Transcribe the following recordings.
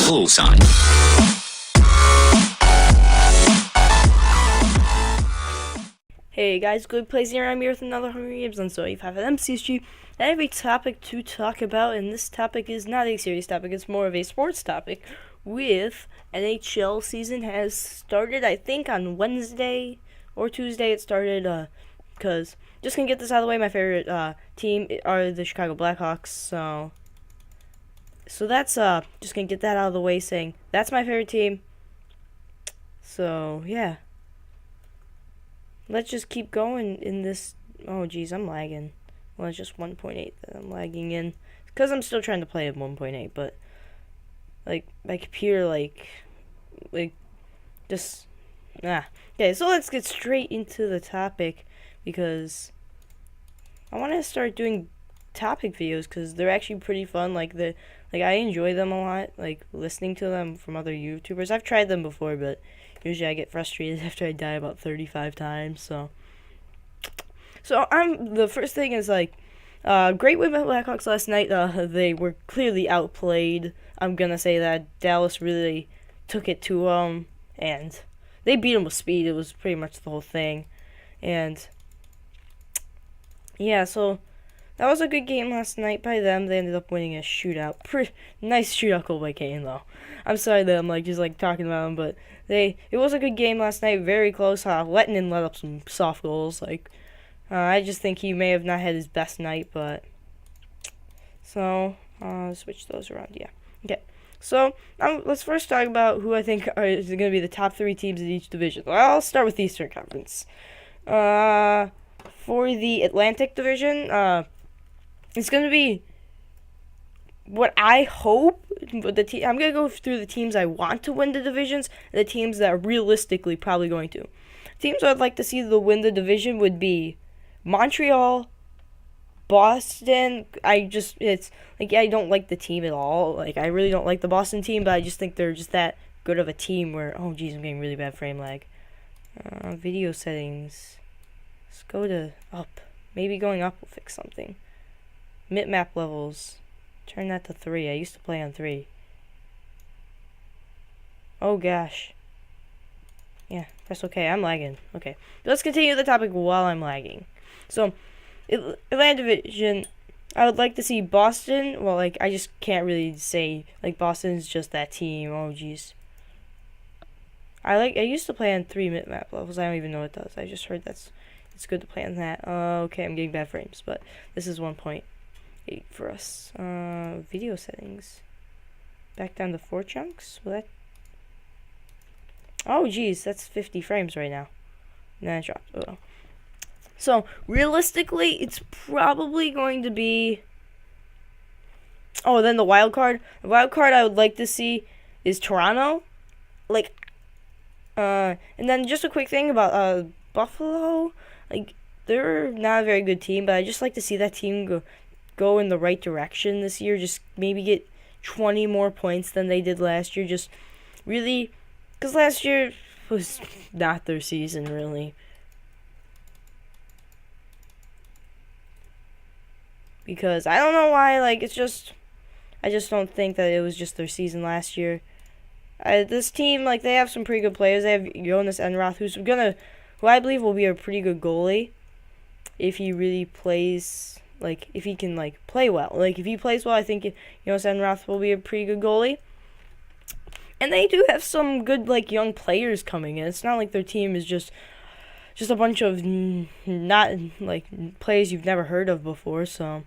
Bullseye. Hey guys, good plays here. I'm here with another Hunger Games on Soy 5 at MCSG. I have a topic to talk about, and this topic is not a serious topic, it's more of a sports topic. With NHL season has started, I think on Wednesday or Tuesday it started, because, just gonna get this out of the way, my favorite team are the Chicago Blackhawks, so that's, just gonna get that out of the way, saying that's my favorite team. So, yeah. Let's just keep going in this. Oh, geez, I'm lagging. Well, it's just 1.8 that I'm lagging in. Because I'm still trying to play at 1.8, but, like, my computer, just, Okay, so let's get straight into the topic, because I want to start doing topic videos, because they're actually pretty fun. I enjoy them a lot, listening to them from other YouTubers. I've tried them before, but usually I get frustrated after I die about 35 times, so the first thing is, great win by Blackhawks last night. They were clearly outplayed. I'm gonna say that Dallas really took it to them, and they beat them with speed. It was pretty much the whole thing, and yeah, so that was a good game last night by them. They ended up winning a shootout. Nice shootout goal by Kane, though. I'm sorry that I'm just talking about them, but it was a good game last night. Very close. Lettinen let up some soft goals. I just think he may have not had his best night, but so switch those around. Yeah. Okay. So let's first talk about who I think is going to be the top 3 teams in each division. Well, I'll start with the Eastern Conference. For the Atlantic Division, it's going to be what I hope. I'm going to go through the teams I want to win the divisions and the teams that are realistically probably going to. Teams I'd like to see win the division would be Montreal, Boston. I don't like the team at all. I really don't like the Boston team, but I just think they're just that good of a team where, oh geez, I'm getting really bad frame lag. Video settings. Let's go to up. Maybe going up will fix something. Map levels. Turn that to 3. I used to play on 3. Oh gosh. Yeah, press OK. I'm lagging. Okay. Let's continue the topic while I'm lagging. So, Atlantic Division, I would like to see Boston. Well, I just can't really say, Boston's just that team. Oh, jeez. I used to play on 3 map levels. I don't even know what it does. I just heard it's good to play on that. Okay, I'm getting bad frames, but this is 1.8 for us. Video settings. Back down to 4 chunks. Will that... Oh, geez, that's 50 frames right now. Nah, it dropped. Oh. So, realistically, it's probably going to be... Oh, then the wild card. The wild card I would like to see is Toronto. And then just a quick thing about Buffalo. They're not a very good team, but I just like to see that team go in the right direction this year. Just maybe get 20 more points than they did last year. Just really... Because last year was not their season, really. Because I don't know why, I just don't think that it was just their season last year. This team, they have some pretty good players. They have Jonas Enroth, who I believe will be a pretty good goalie. If he really plays, if he can, play well. If he plays well, I think Jonas Enroth will be a pretty good goalie. And they do have some good, young players coming in. It's not like their team is just a bunch of not, players you've never heard of before, so...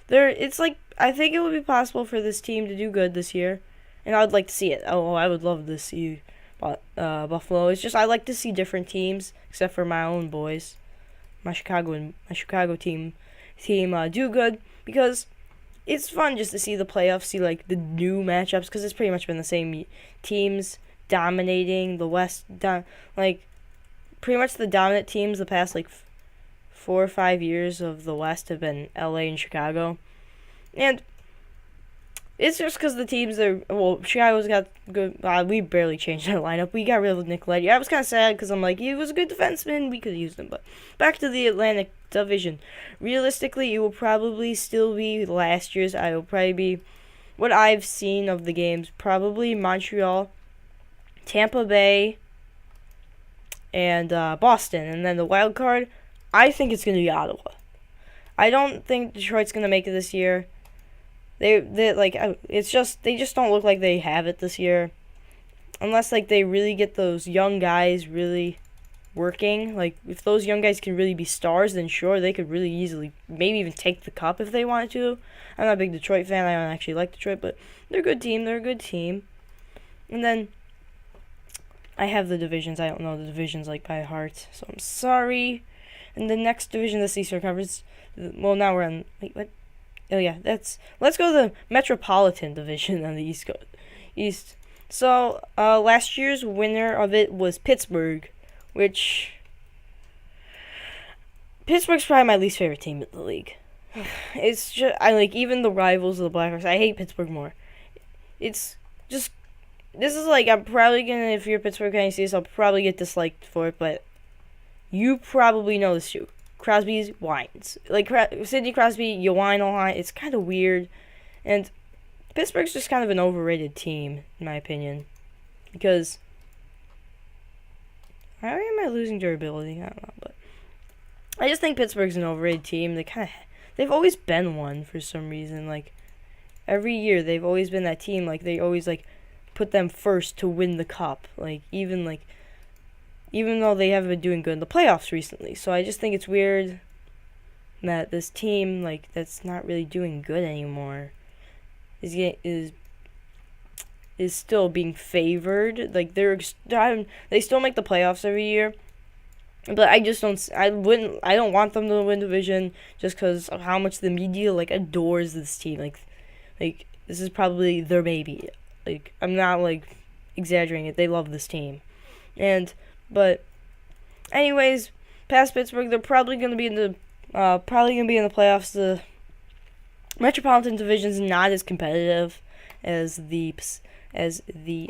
I think it would be possible for this team to do good this year. And I would like to see it. Oh, I would love to see Buffalo. It's just I like to see different teams, except for my own boys. My Chicago team do good, because it's fun just to see the playoffs, see the new matchups, because it's pretty much been the same teams dominating the West. Pretty much the dominant teams the past 4 or 5 years of the West have been LA and Chicago, and it's just because the teams Chicago's got good. We barely changed our lineup. We got rid of Nick Leddy. I was kind of sad because I'm he was a good defenseman. We could have used him. But back to the Atlantic Division. Realistically, it will probably still be last year's. I will probably be what I've seen of the games, probably Montreal, Tampa Bay, and Boston. And then the wild card, I think it's going to be Ottawa. I don't think Detroit's going to make it this year. They like it's just they just don't look like they have it this year. Unless like they really get those young guys really working. Like if those young guys can really be stars, then sure they could really easily maybe even take the cup if they wanted to. I'm not a big Detroit fan. I don't actually like Detroit, but they're a good team. They're a good team. And then I have the divisions. I don't know the divisions like by heart, so I'm sorry. And the next division, the Eastern Conference. Well, now we're on. Wait, what? Oh yeah, let's go to the Metropolitan Division on the East. So last year's winner of it was Pittsburgh, which Pittsburgh's probably my least favorite team in the league. It's just I like even the rivals of the Blackhawks. I hate Pittsburgh more. It's just this is like I'm probably gonna if you're a Pittsburgh fan, you see this, I'll probably get disliked for it, but you probably know this too. Crosby's whines. Like, Sidney Crosby, you whine a lot. It's kind of weird. And Pittsburgh's just kind of an overrated team, in my opinion. Because, how am I losing durability? I don't know, but I just think Pittsburgh's an overrated team. They've always been one for some reason. Like, every year, they've always been that team. Like, they always, like, put them first to win the cup. Like, even though they haven't been doing good in the playoffs recently. So I just think it's weird that this team, like, that's not really doing good anymore is still being favored. Like, they still make the playoffs every year. But I just I don't want them to win division just because of how much the media, like, adores this team. Like, this is probably their baby. Like, I'm not, like, exaggerating it. They love this team. But, anyways, past Pittsburgh, they're probably gonna be in the playoffs. The Metropolitan Division's not as competitive as the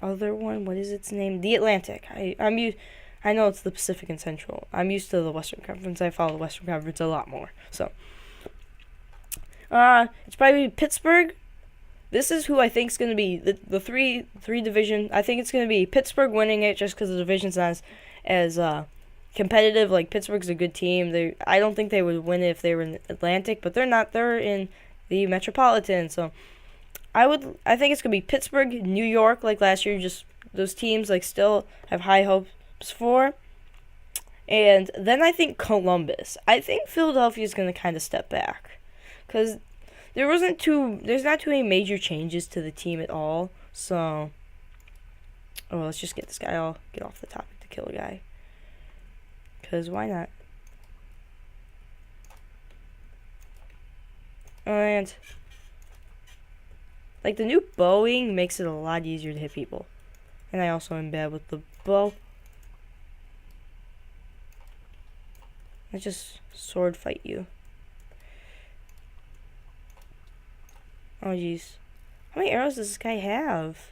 other one. What is its name? The Atlantic. I know it's the Pacific and Central. I'm used to the Western Conference. I follow the Western Conference a lot more. So, it's probably Pittsburgh. This is who I think is going to be the three division. I think it's going to be Pittsburgh winning it just because the division's not as competitive. Like, Pittsburgh's a good team. I don't think they would win it if they were in Atlantic, but they're not. They're in the Metropolitan. So I think it's going to be Pittsburgh, New York, like last year. Just those teams like still have high hopes for. And then I think Columbus. I think Philadelphia is going to kind of step back because there's not too many major changes to the team at all. So, let's just get this guy. I'll get off the topic to kill a guy. Because why not? And, like, the new bowing makes it a lot easier to hit people. And I also am bad with the bow. Let's just sword fight you. Oh, jeez. How many arrows does this guy have?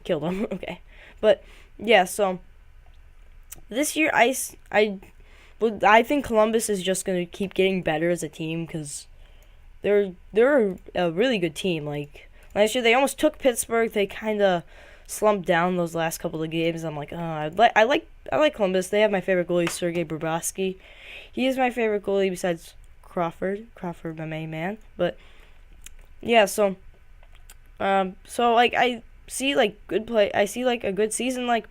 Killed him. Okay. But, yeah, so this year, I think Columbus is just going to keep getting better as a team because they're a really good team. Like, last year, they almost took Pittsburgh. They kind of slumped down those last couple of games. I'm like, I like Columbus. They have my favorite goalie, Sergei Bobrovsky. He is my favorite goalie besides Crawford, my main man. But yeah, so like I see like good play. I see like a good season. Like,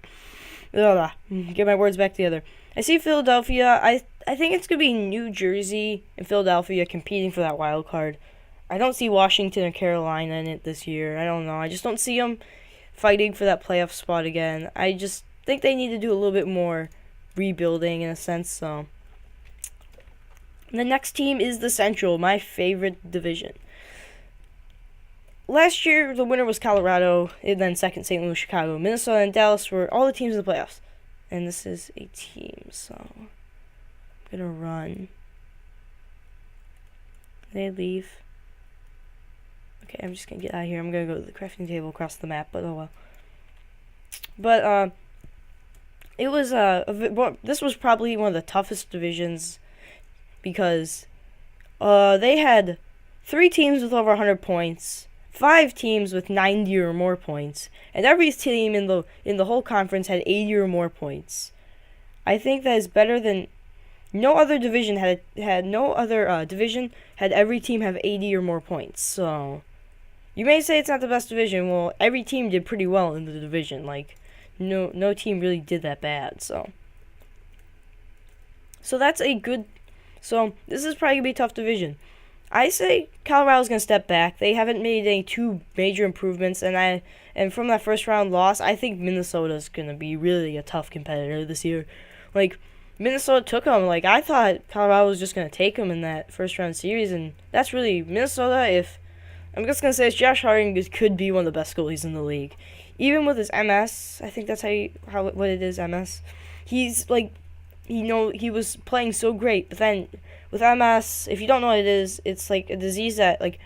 get my words back together. I see Philadelphia. I think it's gonna be New Jersey and Philadelphia competing for that wild card. I don't see Washington or Carolina in it this year. I don't know. I just don't see them fighting for that playoff spot again. I just think they need to do a little bit more rebuilding in a sense. So. The next team is the Central, my favorite division. Last year, the winner was Colorado, and then second St. Louis, Chicago, Minnesota, and Dallas were all the teams in the playoffs. And this is a team, so I'm going to run. They leave. Okay, I'm just going to get out of here. I'm going to go to the crafting table across the map, but oh well. But, it was, this was probably one of the toughest divisions because they had 3 teams with over 100 points, 5 teams with 90 or more points, and every team in the whole conference had 80 or more points. I think that is better than no other division had every team have 80 or more points. So you may say it's not the best division. Well, every team did pretty well in the division. Like no team really did that bad. So that's a good. So this is probably gonna be a tough division. I say Colorado's gonna step back. They haven't made any too major improvements, and from that first round loss, I think Minnesota's gonna be really a tough competitor this year. Like Minnesota took them. Like I thought Colorado was just gonna take them in that first round series, and that's really Minnesota. If I'm just gonna say, Josh Harding could be one of the best goalies in the league, even with his MS. I think that's what it is. MS. He's like, he was playing so great, but then with MS, if you don't know what it is, it's like a disease that like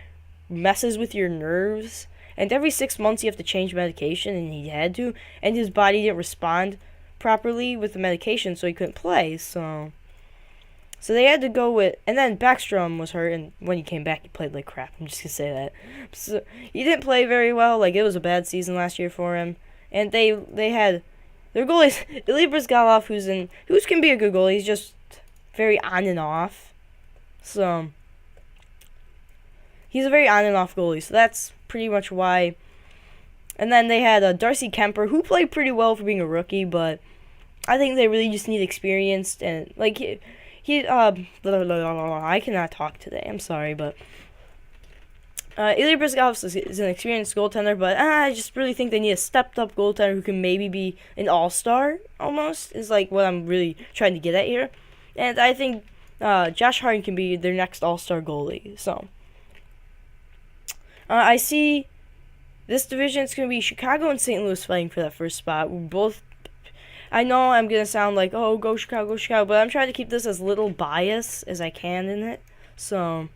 messes with your nerves, and every 6 months you have to change medication, and he had to, and his body didn't respond properly with the medication, so he couldn't play. So they had to go with, and then Backstrom was hurt, and when he came back, he played like crap. I'm just gonna say that. So he didn't play very well. Like it was a bad season last year for him, and they had their goalies, Ilya Bryzgalov, who's can be a good goalie. He's just very on and off. So he's a very on and off goalie. So that's pretty much why. And then they had Darcy Kemper, who played pretty well for being a rookie, but I think they really just need experience. And like I cannot talk today. I'm sorry, but Ilya Bryzgalov is an experienced goaltender, but I just really think they need a stepped-up goaltender who can maybe be an all-star, almost, is like what I'm really trying to get at here. And I think Josh Harding can be their next all-star goalie. So I see this division, it's going to be Chicago and St. Louis fighting for that first spot. I know I'm going to sound like, oh, go Chicago, but I'm trying to keep this as little bias as I can in it. So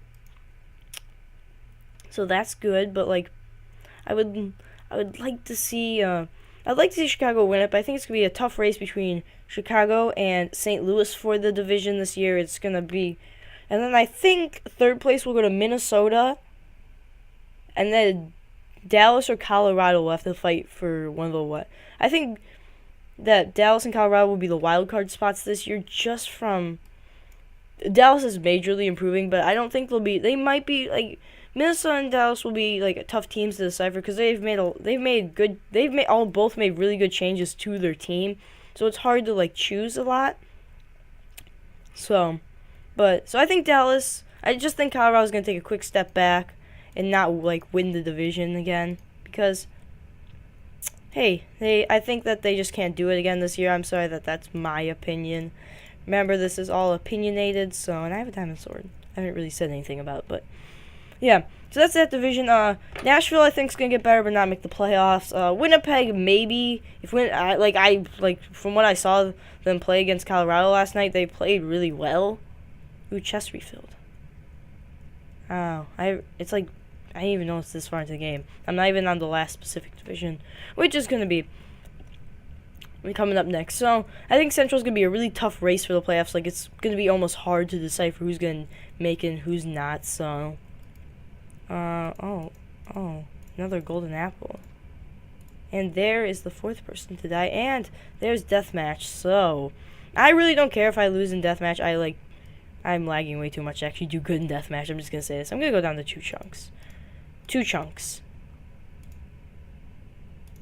that's good, but like I would like to see Chicago win it, but I think it's going to be a tough race between Chicago and St. Louis for the division this year. It's going to be, and then I think third place will go to Minnesota, and then Dallas or Colorado will have to fight for one of the I think that Dallas and Colorado will be the wild card spots this year, just from Dallas is majorly improving, but I don't think they might be like Minnesota and Dallas will be like tough teams to decipher because both made really good changes to their team, so it's hard to like choose a lot. So I think Dallas. I just think Colorado's gonna take a quick step back and not like win the division again because hey, I think that they just can't do it again this year. I'm sorry that's my opinion. Remember, this is all opinionated. So, and I have a diamond sword. I haven't really said anything about it, but yeah. So that's that division. Nashville, I think, is gonna get better, but not make the playoffs. Winnipeg, maybe. From what I saw them play against Colorado last night, they played really well. Ooh, chest refilled. Oh, it's like I didn't even know it's this far into the game. I'm not even on the last Pacific Division, which is going to be coming up next. So I think Central's going to be a really tough race for the playoffs. Like it's going to be almost hard to decipher who's going to make it and who's not. So, another golden apple. And there is the fourth person to die. And there's deathmatch. So I really don't care if I lose in deathmatch. I'm lagging way too much to actually do good in deathmatch. I'm just going to say this. I'm going to go down to 2 chunks. 2 chunks.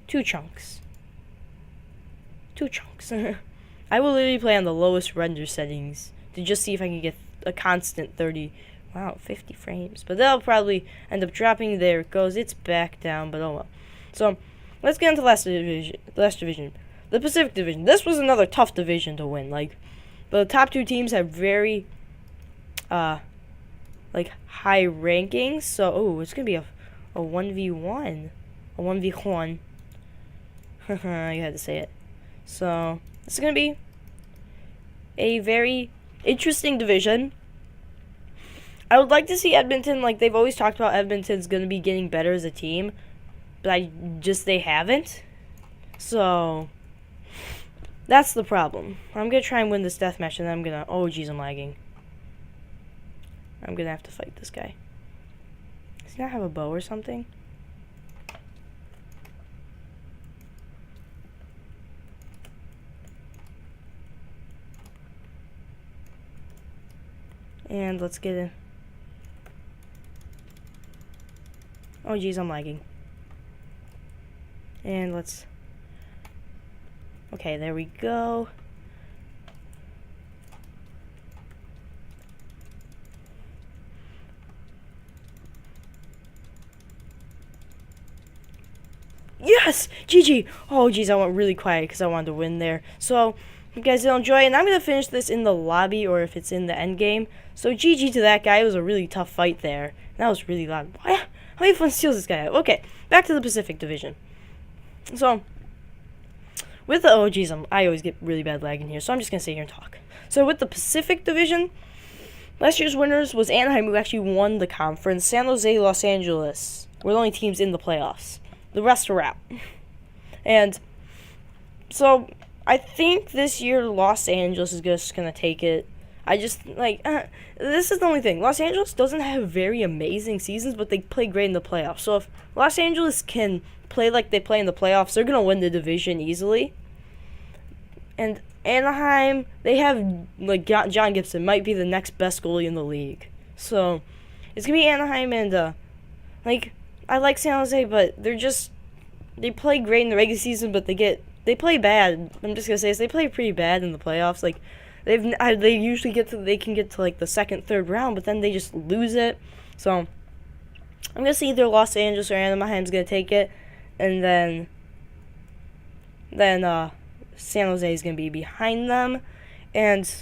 2 chunks. 2 chunks. I will literally play on the lowest render settings to just see if I can get a constant 50 frames. But that'll probably end up dropping. There it goes. It's back down, but oh well. So, let's get into the last division. The Pacific Division. This was another tough division to win. Like, the top 2 teams have very high rankings. So, it's going to be a 1v1. A 1v1. I had to say it. So, this is going to be a very interesting division. I would like to see Edmonton, like they've always talked about Edmonton's going to be getting better as a team, but they haven't. So, that's the problem. I'm going to try and win this deathmatch, and then I'm going to, oh geez, I'm lagging. I'm going to have to fight this guy. he not have a bow or something? And let's get in. Oh geez, I'm lagging. And let's... Okay, there we go. Yes! GG! Oh geez, I went really quiet because I wanted to win there. So, if you guys did enjoy, and I'm going to finish this in the lobby or if it's in the end game. So GG to that guy. It was a really tough fight there. That was really loud. How many fun steals this guy have? Okay, back to the Pacific Division. So, with the... Oh geez, I always get really bad lag in here, so I'm just going to sit here and talk. So with the Pacific Division, last year's winners was Anaheim, who actually won the conference. San Jose, Los Angeles were the only teams in the playoffs. The rest are out. And so I think this year Los Angeles is just going to take it. I just, this is the only thing. Los Angeles doesn't have very amazing seasons, but they play great in the playoffs. So if Los Angeles can play like they play in the playoffs, they're going to win the division easily. And Anaheim, they have, John Gibson might be the next best goalie in the league. So it's going to be Anaheim and, I like San Jose, but they play great in the regular season, but they play bad. I'm just gonna say this, they play pretty bad in the playoffs. They usually can get to the second, third round, but then they just lose it. So I'm gonna say either Los Angeles or Anaheim's gonna take it, and then San Jose is gonna be behind them, and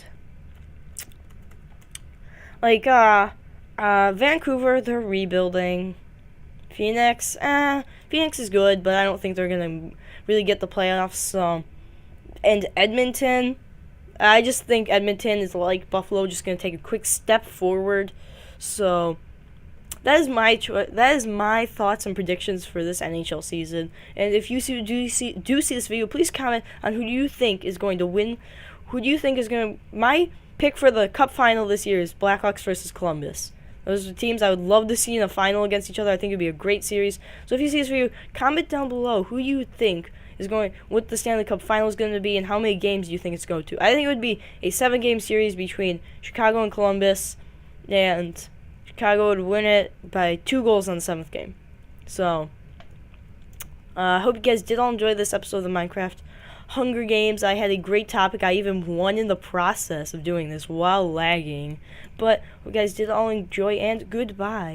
Vancouver, they're rebuilding. Phoenix is good, but I don't think they're going to really get the playoffs. So, and Edmonton, I just think Edmonton is like Buffalo, just going to take a quick step forward. So, that is my that is my thoughts and predictions for this NHL season. And if you do see this video, please comment on who you think is going to win. Who do you think is going to... My pick for the Cup final this year is Blackhawks versus Columbus. Those are teams I would love to see in a final against each other. I think it would be a great series. So if you see this video, comment down below who you think is going, what the Stanley Cup final is going to be, and how many games you think it's going to. I think it would be a 7-game series between Chicago and Columbus, and Chicago would win it by 2 goals on the 7th game. So, I hope you guys did all enjoy this episode of the Minecraft Hunger Games. I had a great topic. I even won in the process of doing this while lagging. But hope you guys did all enjoy, and goodbye.